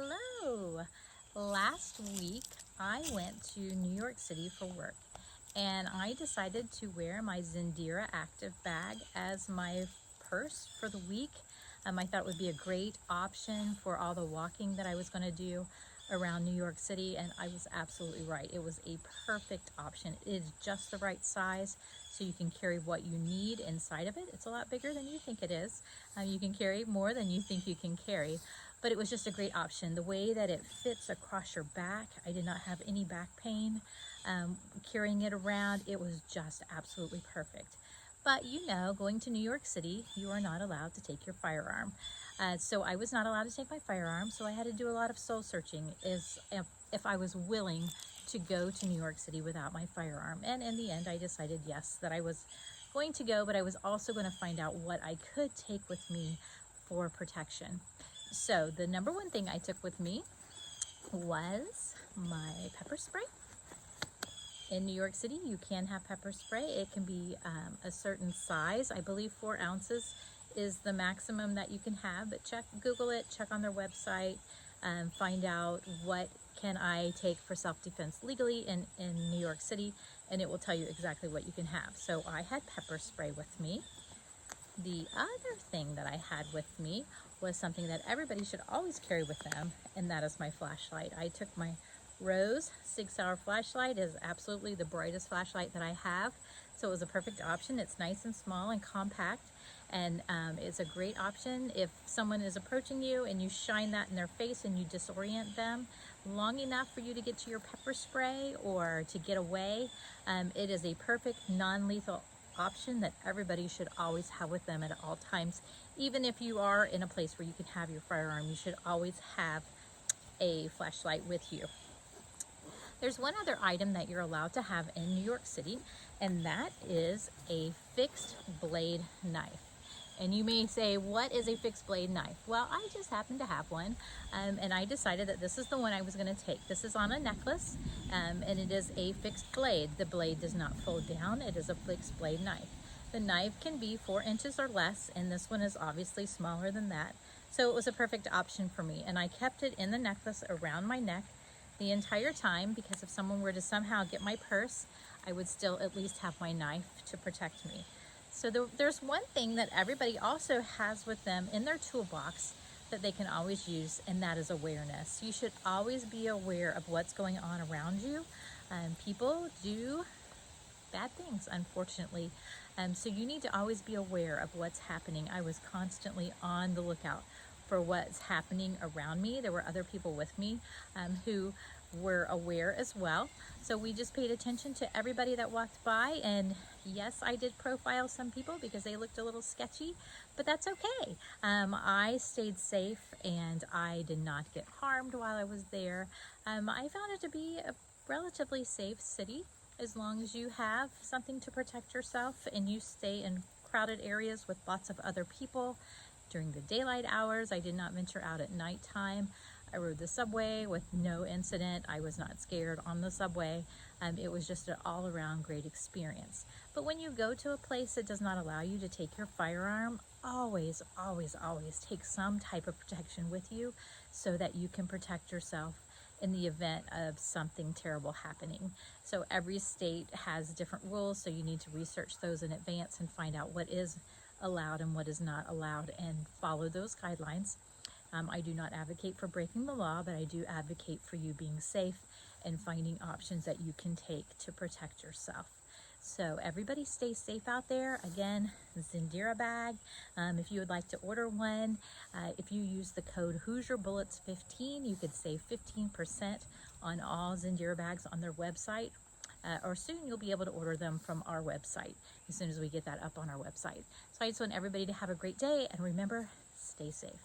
Hello! Last week I went to New York City for work and I decided to wear my Zindera Active bag as my purse for the week. I thought it would be a great option for all the walking that I was going to do around New York City, and I was absolutely right. It was a perfect option. It is just the right size, so you can carry what you need inside of it. It's a lot bigger than you think it is. You can carry more than you think you can carry, but it was just a great option. The way that it fits across your back, I did not have any back pain carrying it around. It was just absolutely perfect. But you know, going to New York City, you are not allowed to take your firearm. So I was not allowed to take my firearm, so I had to do a lot of soul searching if I was willing to go to New York City without my firearm. And in the end, I decided yes, that I was going to go, but I was also going to find out what I could take with me for protection. So the number one thing I took with me was my pepper spray. In New York City, you can have pepper spray. It can be a certain size. I believe 4 ounces is the maximum that you can have, but Google it, check on their website, find out what can I take for self-defense legally in New York City, and it will tell you exactly what you can have. So I had pepper spray with me. The other thing that I had with me was something that everybody should always carry with them, and that is my flashlight. I took my Rose Sig Sauer flashlight. Is absolutely the brightest flashlight that I have, so it was a perfect option. It's nice and small and compact, and it's a great option if someone is approaching you and you shine that in their face and you disorient them long enough for you to get to your pepper spray or to get away. It is a perfect non-lethal option that everybody should always have with them at all times. Even if you are in a place where you can have your firearm, you should always have a flashlight with you. There's one other item that you're allowed to have in New York City, and that is a fixed blade knife. And you may say, what is a fixed blade knife? Well, I just happen to have one, and I decided that this is the one I was going to take. This is on a necklace, and it is a fixed blade. The blade does not fold down. It is a fixed blade knife. The knife can be 4 inches or less, and this one is obviously smaller than that. So it was a perfect option for me, and I kept it in the necklace around my neck the entire time, because if someone were to somehow get my purse, I would still at least have my knife to protect me. So there's one thing that everybody also has with them in their toolbox that they can always use, and that is awareness. You should always be aware of what's going on around you. People do bad things, unfortunately. So you need to always be aware of what's happening. I was constantly on the lookout for what's happening around me. There were other people with me who were aware as well. So we just paid attention to everybody that walked by, and yes, I did profile some people because they looked a little sketchy, but that's okay. I stayed safe and I did not get harmed while I was there. I found it to be a relatively safe city as long as you have something to protect yourself and you stay in crowded areas with lots of other people. During the daylight hours, I did not venture out at nighttime. I rode the subway with no incident. I was not scared on the subway. It was just an all-around great experience. But when you go to a place that does not allow you to take your firearm, always, always, always take some type of protection with you so that you can protect yourself in the event of something terrible happening. So every state has different rules, so you need to research those in advance and find out what is allowed and what is not allowed and follow those guidelines. I do not advocate for breaking the law, but I do advocate for you being safe and finding options that you can take to protect yourself. So everybody stay safe out there. Again, Zindera bag. If you would like to order one, if you use the code HoosierBullets15, you could save 15% on all Zindera bags on their website. Or soon you'll be able to order them from our website as soon as we get that up on our website. So I just want everybody to have a great day, and remember, stay safe.